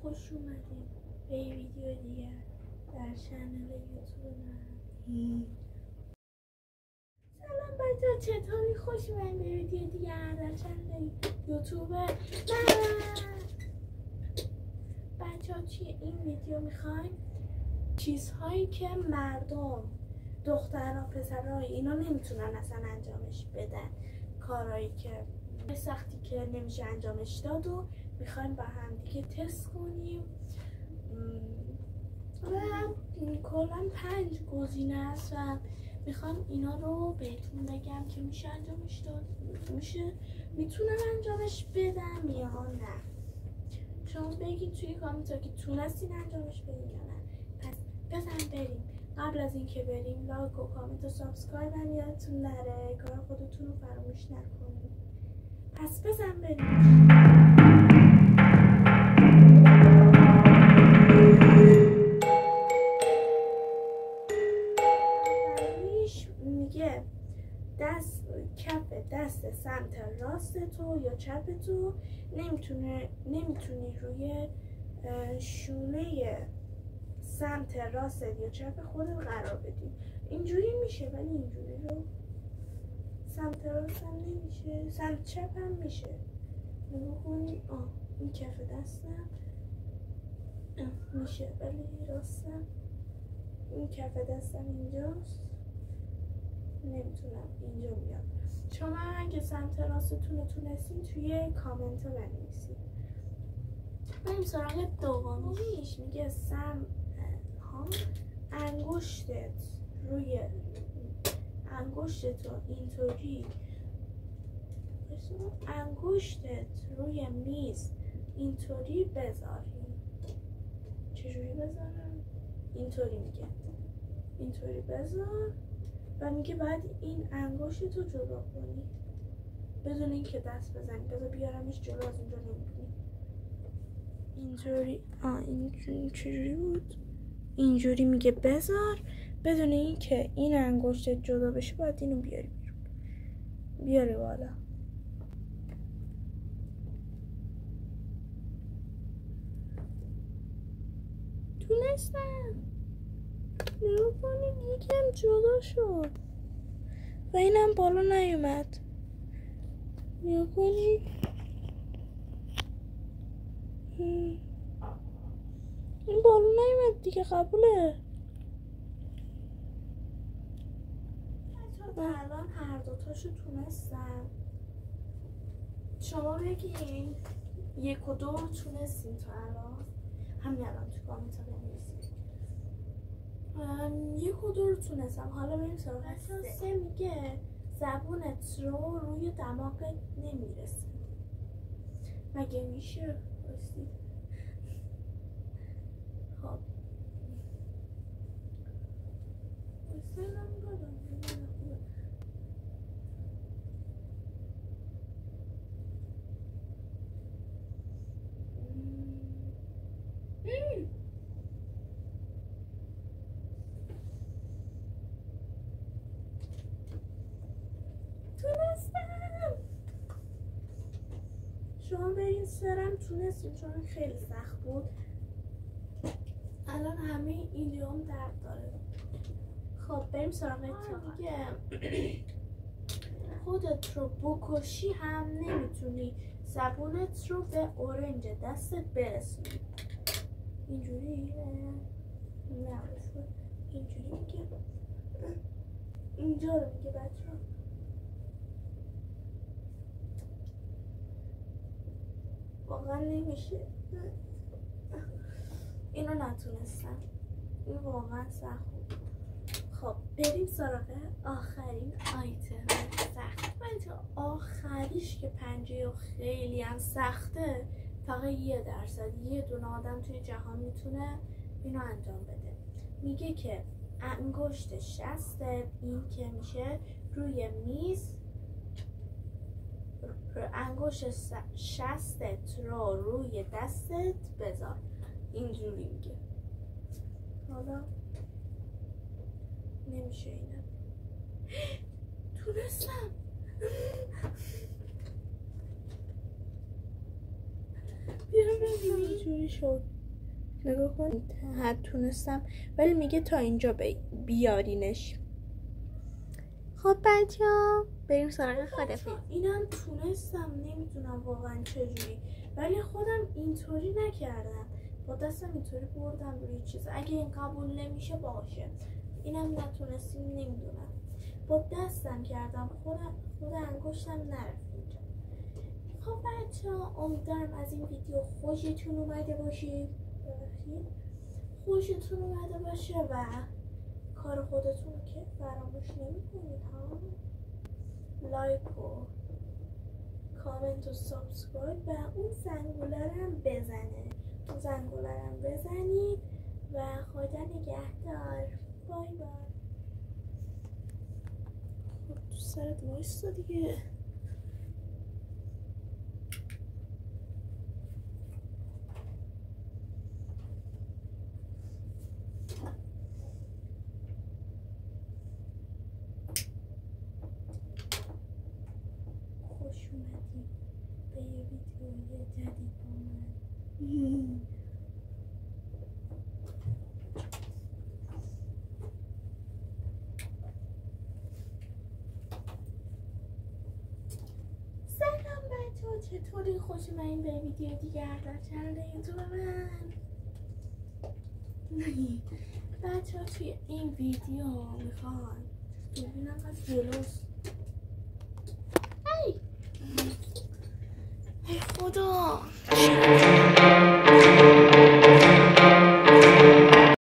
خوش اومدیم به یه ویدیو دیگر در چنل یوتیوب من. سلام بچه‌ها، چطوری؟ خوش اومدیم به ویدیو دیگر در چنل یوتیوب من. بچه‌ها توی این ویدیو میخوایم چیزهایی که مردم، دخترها، پسرها اینا نمیتونن اصلا انجامش بدن، کارهایی که به سختی که نمیشه انجامش داد و میخوایم با هم دیگه تست کنیم و کلا 5 گزینه است و میخوام اینا رو بهتون بگم که میشه انجامش داد، میتونم انجامش بدم یا نه. شما بگید توی کامنت ها که تونستین انجامش بدین یا نه. پس بزن بریم. قبل از اینکه بریم لایک و کامنت و سابسکرایب هم یادتون نره، کار خودتون رو فراموش نکنید. پس بزن بریم. میگه کف دست سمت راست تو یا چپ تو نمیتونی روی شونه سمت راست یا چپ خودت قرار بدی. اینجوری میشه ولی اینجوری رو سمت راست هم نمیشه، سمت چپ هم میشه. نگاه کنی این کف دستم میشه ولی راستم، این کف دستم اینجاست، نمیتونم اینجا بیام. شما اگه سمت راستتون رو تونستین توی کامنت ها بنویسید. بریم سراغ دومیش. میگه انگشتت رو اینطوری، انگشتت روی میز اینطوری بذاری. چجوری بذارم؟ اینطوری میگه، اینطوری بذار و میگه بعد این انگشت رو جدا کنی بدون اینکه دست بزنی. بذار بیارمش جلو، از اینجا نمیبینی. اینجوری اینجوری چجوری بود؟ اینجوری میگه بذار بدون اینکه این انگشت جدا بشه. باید اینو بیاری بیرون، بیاری بالا. تونستم. نگاه کنید یکم جدا شد و اینم بالا نیومد. نگاه کنید این بالا نیومد دیگه. قبوله. الان هر دوتاشو تونستم. شما بگین 1 و 2 تونستین تا الان؟ همین الان تو کامنت ها بنویسید 1 و 2 رو تونستم. حالا بریم سراغ 3. میگه زبونت رو روی دماغت نمیرسه. مگه میشه؟ باشید خب تونستم. شما به این سرم تونستیم چون خیلی سخت بود. الان همه اینجام درد داره. خب بریم سراغ دیگه. خودت رو بکشی هم نمیتونی زبونت رو به اورنج دستت برسونی. اینجوری نه، اینجوری میگه، اینجا رو میگه بچه ها. واقعا نمیشه، اینو نتونستم. این واقعا سخت بود. خب بریم سراغ آخرین آیتم سخت. بچه آخریش که پنجه و خیلی هم سخته، فقط 1% یه دونه آدم توی جهان میتونه اینو انجام بده. میگه که انگشت شستت، این که میشه روی میز، انگشت شستت رو روی دستت بذار. اینجوری میگه. حالا نمیشه اینم. تونستم. بیارم ببینی اینجوری شد. نگاه کن حد تونستم ولی میگه تا اینجا بیارینش. خب بچه ها بریم سراغ خدافظی. اینم تونستم، نمیدونم واقعا چجوری ولی خودم اینطوری نکردم، با دستم اینطوری بردم روی چیز. اگه این قبول نمیشه باشه، اینم نتونستیم نمیدونم، با دستم کردم، خود انگشتم نرفت اینجا. خب بچه ها امیدوارم از این ویدیو خوشتون اومده باشه و کار خودتون که فراموش نمی‌کنید ها. لایک و کامنت و سابسکرایب و اون زنگوله رو هم بزنید و خدا نگهدار. بای بای. خب تو سرت وایستا دیگه. خوش اومدی به یه ویدیوی جدید با من. سلام بچه ها، چطوری؟ خوش اومدین به ویدیو دیگر در چنل یوتیوب من. بچه ها توی این ویدیو میخوان ببینم از جلوست. ای خدا